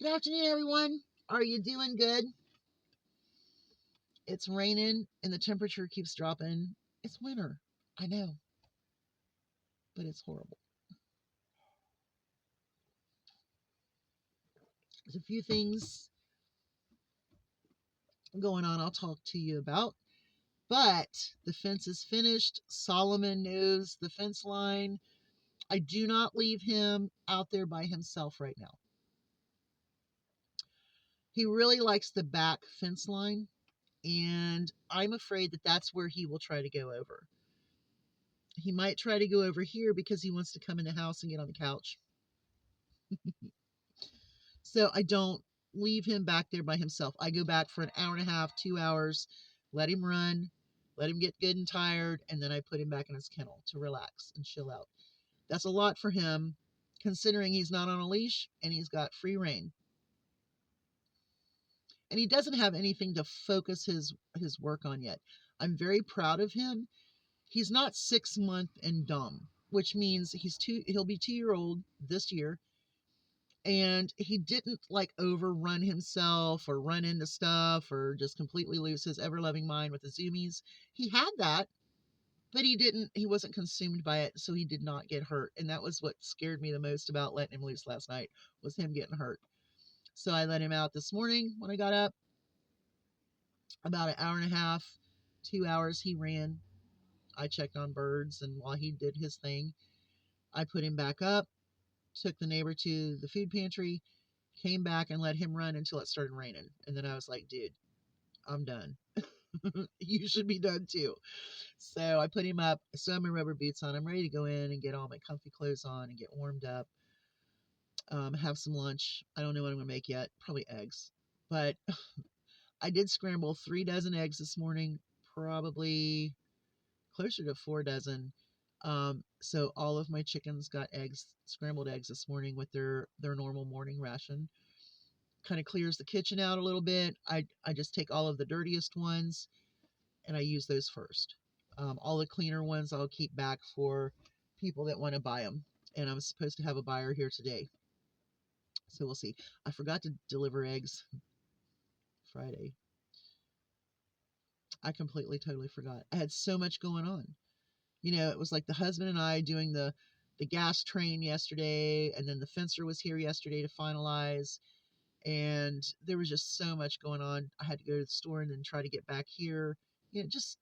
Good afternoon, everyone. Are you doing good? It's raining and the temperature keeps dropping. It's winter. I know, but it's horrible. There's a few things going on I'll talk to you about. But the fence is finished. Solomon knows the fence line. I do not leave him out there by himself right now. He really likes the back fence line, and I'm afraid that that's where he will try to go over. He might try to go over here because he wants to come in the house and get on the couch. So I don't leave him back there by himself. I go back for an hour and a half, 2 hours, let him run, let him get good and tired, and then I put him back in his kennel to relax and chill out. That's a lot for him, considering he's not on a leash and he's got free rein. And he doesn't have anything to focus his work on yet. I'm very proud of him. He's not 6 month and dumb, which means he'll be 2 year old this year. And he didn't like overrun himself or run into stuff or just completely lose his ever-loving mind with the zoomies. He had that, but he wasn't consumed by it, so he did not get hurt. And that was what scared me the most about letting him loose last night, was him getting hurt. So I let him out this morning when I got up. About an hour and a half, 2 hours he ran. I checked on birds, and while he did his thing, I put him back up, took the neighbor to the food pantry, came back and let him run until it started raining. And then I was like, dude, I'm done. You should be done too. So I put him up, I still have my rubber boots on. I'm ready to go in and get all my comfy clothes on and get warmed up, have some lunch. I don't know what I'm going to make yet. Probably eggs. But I did scramble 3 dozen eggs this morning, probably closer to 4 dozen. So all of my chickens got eggs, scrambled eggs this morning with their normal morning ration. Kind of clears the kitchen out a little bit. I just take all of the dirtiest ones and I use those first. All the cleaner ones I'll keep back for people that want to buy them. And I'm supposed to have a buyer here today. So we'll see. I forgot to deliver eggs Friday. I completely, totally forgot. I had so much going on. It was like the husband and I doing the gas train yesterday, and then the fencer was here yesterday to finalize, and there was just so much going on. I had to go to the store and then try to get back here. Just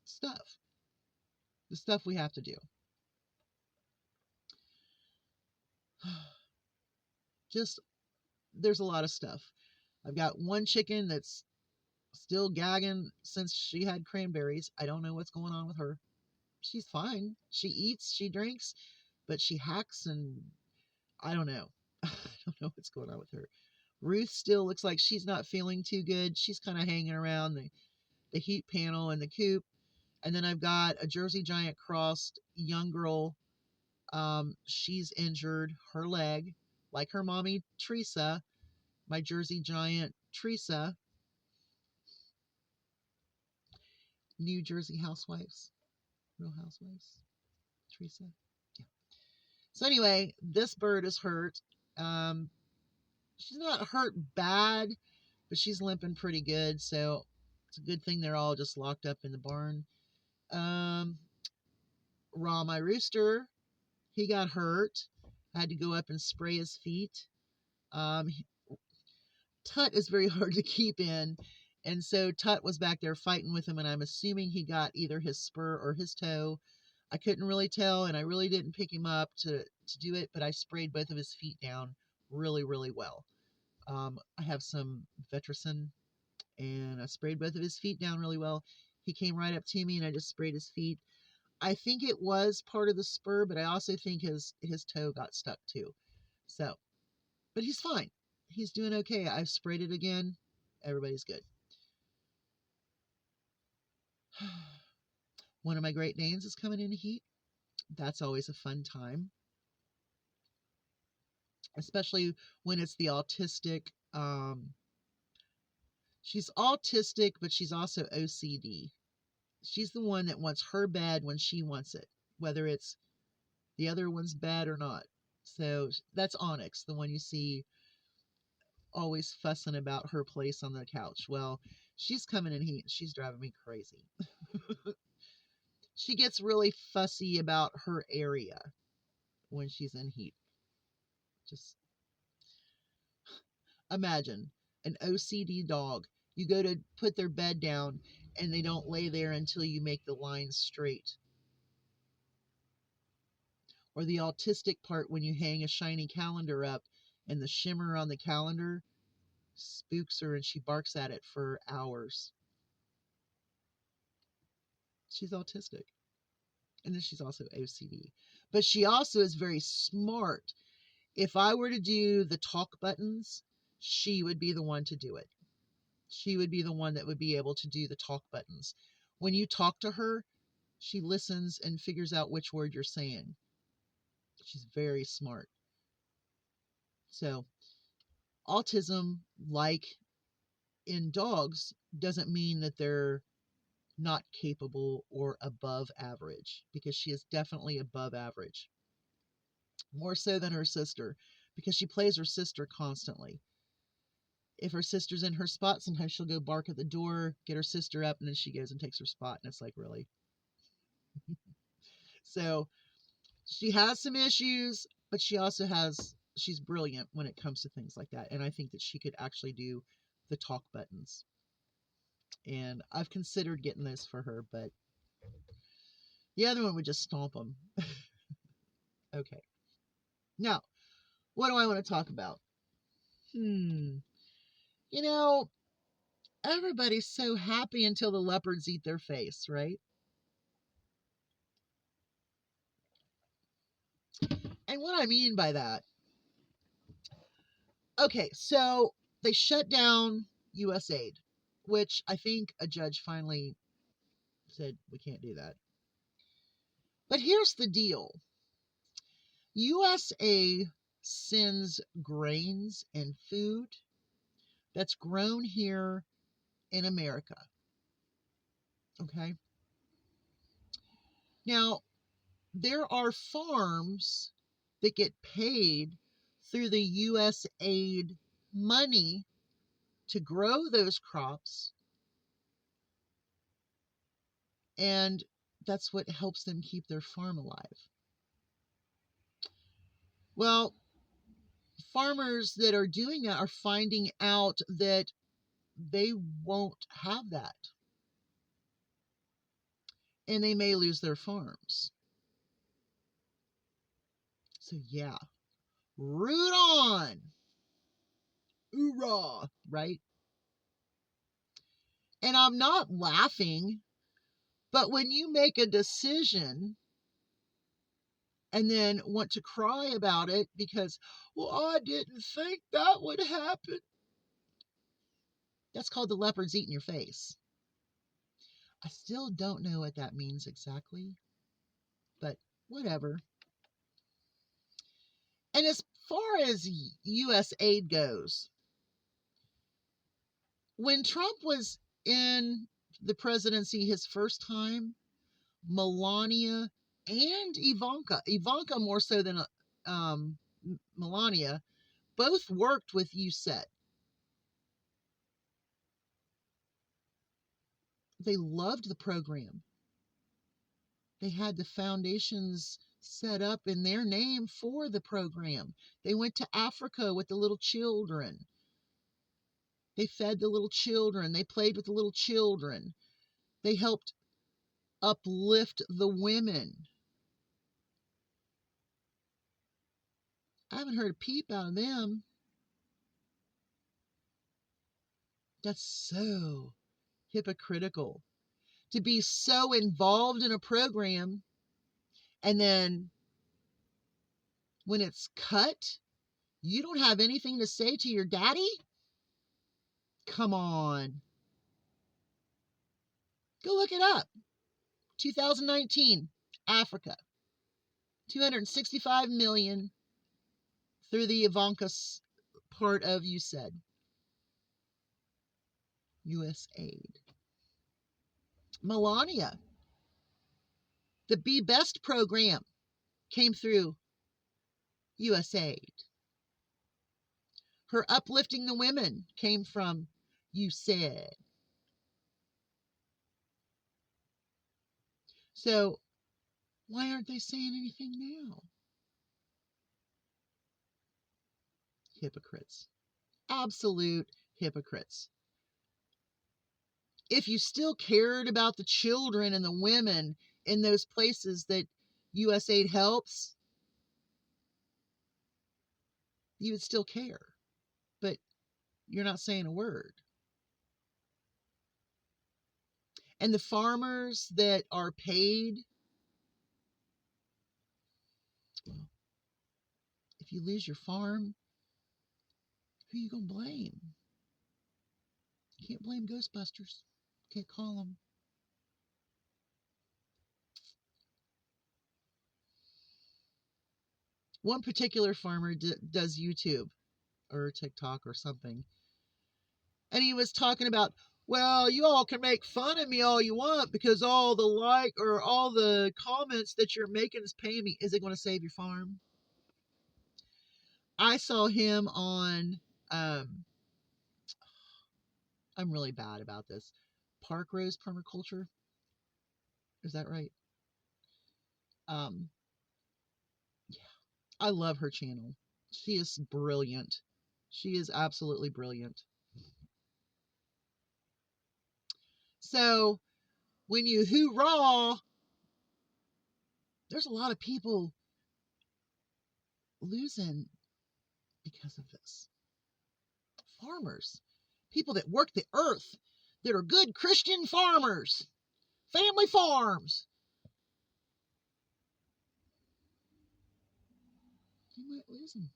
stuff. The stuff we have to do. Just, there's a lot of stuff. I've got one chicken that's still gagging since she had cranberries. I don't know what's going on with her. She's fine. She eats, she drinks, but she hacks, and I don't know. I don't know what's going on with her. Ruth still looks like she's not feeling too good. She's kind of hanging around the heat panel and the coop. And then I've got a Jersey Giant crossed young girl. She's injured her leg, like her mommy, Teresa, my Jersey Giant, Teresa, New Jersey Housewives, Real Housewives, Teresa. Yeah. So anyway, this bird is hurt. She's not hurt bad, but she's limping pretty good. So it's a good thing they're all just locked up in the barn. Raw, my rooster, he got hurt. I had to go up and spray his feet. Um, Tut is very hard to keep in. And so Tut was back there fighting with him, and I'm assuming he got either his spur or his toe. I couldn't really tell, and I really didn't pick him up to do it, but I sprayed both of his feet down really, really well. I have some Vetricin, and I sprayed both of his feet down really well. He came right up to me, and I just sprayed his feet. I think it was part of the spur, but I also think his toe got stuck too. So, but he's fine. He's doing okay. I've sprayed it again. Everybody's good. One of my Great Danes is coming into heat. That's always a fun time, especially when it's the autistic. She's autistic, but she's also OCD. She's the one that wants her bed when she wants it, whether it's the other one's bed or not. So that's Onyx, the one you see always fussing about her place on the couch. Well, she's coming in heat. She's driving me crazy. She gets really fussy about her area when she's in heat. Just imagine an OCD dog. You go to put their bed down and they don't lay there until you make the lines straight. Or the autistic part when you hang a shiny calendar up and the shimmer on the calendar spooks her and she barks at it for hours. She's autistic. And then she's also OCD. But she also is very smart. If I were to do the talk buttons, she would be the one to do it. She would be the one that would be able to do the talk buttons. When you talk to her, she listens and figures out which word you're saying. She's very smart. So, autism, like in dogs, doesn't mean that they're not capable or above average, because she is definitely above average. More so than her sister, because she plays her sister constantly. If her sister's in her spot, sometimes she'll go bark at the door, get her sister up, and then she goes and takes her spot. And it's like, really? So she has some issues, but she's brilliant when it comes to things like that. And I think that she could actually do the talk buttons. And I've considered getting those for her, but the other one would just stomp them. Okay. Now, what do I want to talk about? You know, everybody's so happy until the leopards eat their face, right? And what I mean by that, okay, so they shut down USAID, which I think a judge finally said we can't do that. But here's the deal. USAID sends grains and food that's grown here in America. Okay? Now, there are farms that get paid through the USAID money to grow those crops, and that's what helps them keep their farm alive. Well, farmers that are doing that are finding out that they won't have that, and they may lose their farms. So yeah, root on, hoorah, right? And I'm not laughing, but when you make a decision and then want to cry about it because, well, I didn't think that would happen, that's called the leopards eating your face. I still don't know what that means exactly, but whatever. And as far as USAID goes, when Trump was in the presidency his first time, Melania and Ivanka more so than Melania, both worked with USAID. They loved the program. They had the foundations set up in their name for the program. They went to Africa with the little children. They fed the little children. They played with the little children. They helped uplift the women. I haven't heard a peep out of them. That's so hypocritical to be so involved in a program, and then when it's cut, you don't have anything to say to your daddy? Come on. Go look it up. 2019, Africa. 265 million through the Ivanka part of USAID. USAID. Melania. The Be Best program came through USAID. Her uplifting the women came from USAID. So why aren't they saying anything now? Hypocrites. Absolute hypocrites. If you still cared about the children and the women in those places that USAID helps, you would still care. But you're not saying a word. And the farmers that are paid, well, if you lose your farm, who are you going to blame? You can't blame Ghostbusters. Can't call them. One particular farmer does YouTube or TikTok or something. And he was talking about, well, you all can make fun of me all you want because all the like or all the comments that you're making is paying me. Is it going to save your farm? I saw him on, I'm really bad about this, Park Rose Permaculture. Is that right? Yeah, I love her channel. She is brilliant. She is absolutely brilliant. So when you hoorah, there's a lot of people losing because of this. Farmers, people that work the earth, that are good Christian farmers, family farms. You might lose them.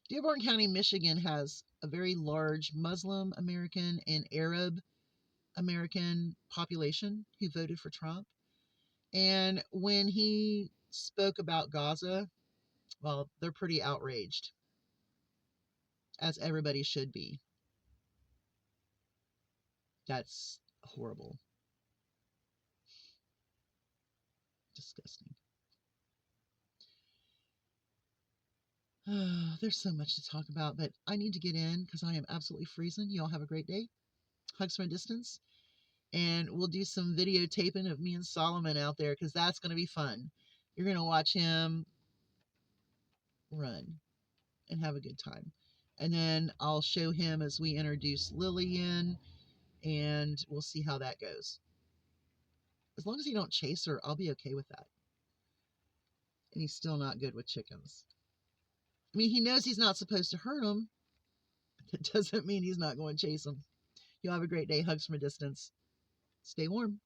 Dearborn County, Michigan has a very large Muslim American and Arab American population who voted for Trump. And when he spoke about Gaza, well, they're pretty outraged, as everybody should be. That's horrible. Disgusting. There's so much to talk about, but I need to get in because I am absolutely freezing. You all have a great day. Hugs from a distance. And we'll do some videotaping of me and Solomon out there because that's going to be fun. You're going to watch him run and have a good time. And then I'll show him as we introduce Lillian, and we'll see how that goes. As long as he don't chase her, I'll be okay with that. And he's still not good with chickens. I mean, he knows he's not supposed to hurt them. That doesn't mean he's not going to chase them. You'll have a great day. Hugs from a distance. Stay warm.